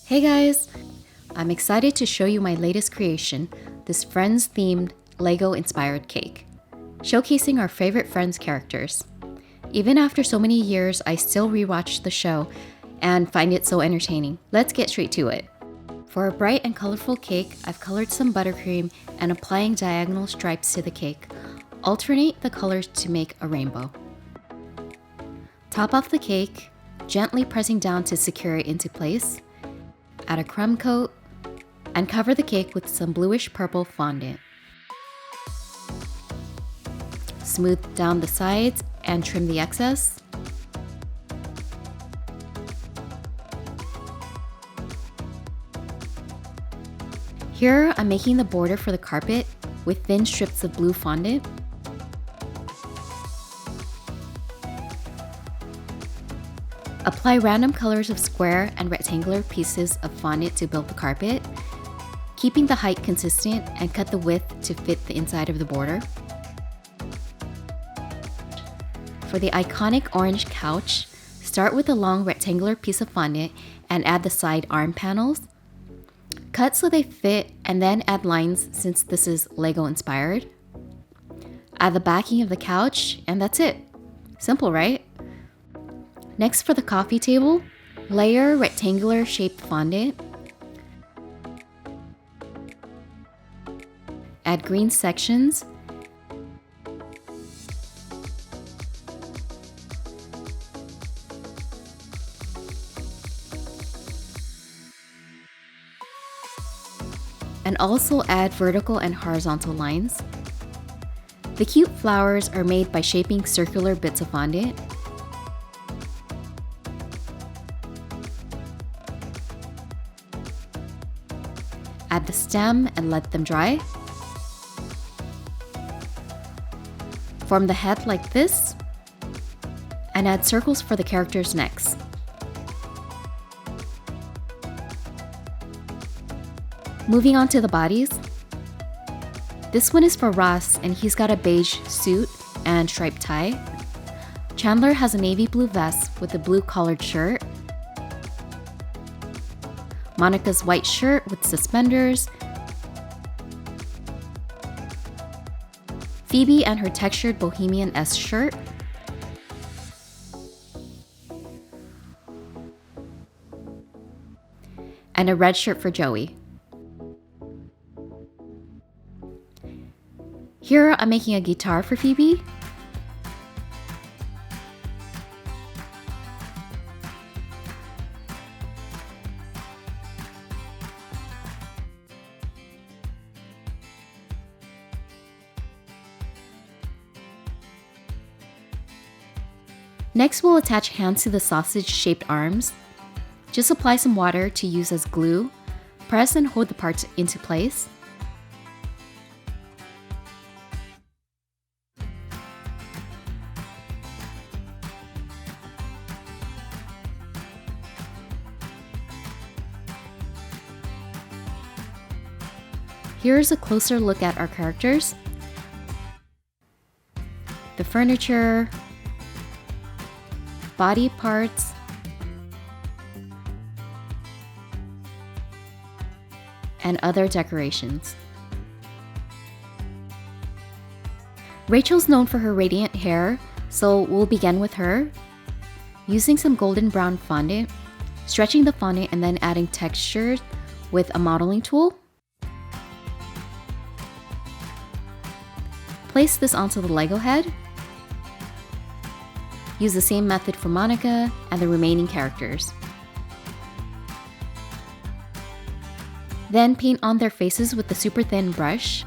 Hey guys! I'm excited to show you my latest creation, this Friends-themed Lego-inspired cake, showcasing our favorite Friends characters. Even after so many years, I still rewatch the show and find it so entertaining. Let's get straight to it. For a bright and colorful cake, I've colored some buttercream and applying diagonal stripes to the cake. Alternate the colors to make a rainbow. Top off the cake, gently pressing down to secure it into place. Add a crumb coat, and cover the cake with some bluish purple fondant. Smooth down the sides and trim the excess. Here, I'm making the border for the carpet with thin strips of blue fondant. Apply random colors of square and rectangular pieces of fondant to build the carpet, keeping the height consistent, and cut the width to fit the inside of the border. For the iconic orange couch, start with a long rectangular piece of fondant and add the side arm panels. Cut so they fit and then add lines since this is Lego inspired. Add the backing of the couch and that's it. Simple, right? Next, for the coffee table, layer rectangular shaped fondant. Add green sections. And also add vertical and horizontal lines. The cute flowers are made by shaping circular bits of fondant. Add the stem and let them dry. Form the head like this, and add circles for the characters' necks. Moving on to the bodies. This one is for Ross, and he's got a beige suit and striped tie. Chandler has a navy blue vest with a blue collared shirt. Monica's white shirt with suspenders. Phoebe and her textured Bohemian-esque shirt. And a red shirt for Joey. Here I'm making a guitar for Phoebe. Next, we'll attach hands to the sausage-shaped arms. Just apply some water to use as glue. Press and hold the parts into place. Here's a closer look at our characters. The furniture, body parts, and other decorations. Rachel's known for her radiant hair, so we'll begin with her. Using some golden brown fondant, stretching the fondant and then adding textures with a modeling tool. Place this onto the Lego head. Use the same method for Monica and the remaining characters. Then paint on their faces with the super thin brush.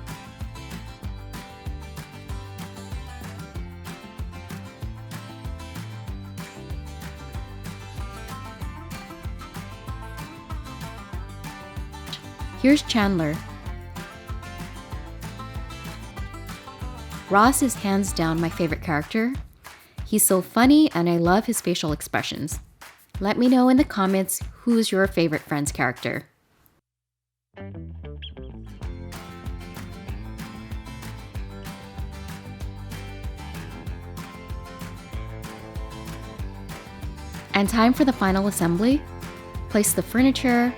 Here's Chandler. Ross is hands down my favorite character. He's so funny and I love his facial expressions. Let me know in the comments who's your favorite Friends character. And time for the final assembly. Place the furniture.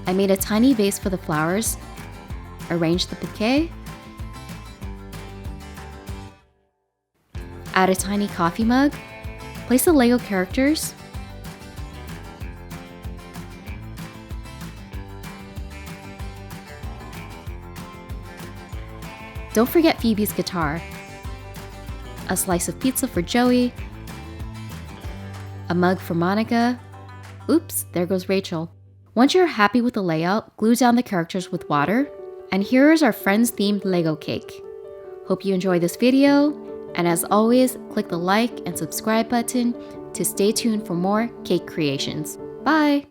I made a tiny vase for the flowers. Arrange the bouquet. Add a tiny coffee mug. Place the Lego characters. Don't forget Phoebe's guitar. A slice of pizza for Joey. A mug for Monica. Oops, there goes Rachel. Once you're happy with the layout, glue down the characters with water. And here is our Friends-themed Lego cake. Hope you enjoyed this video, and as always, click the like and subscribe button to stay tuned for more cake creations. Bye!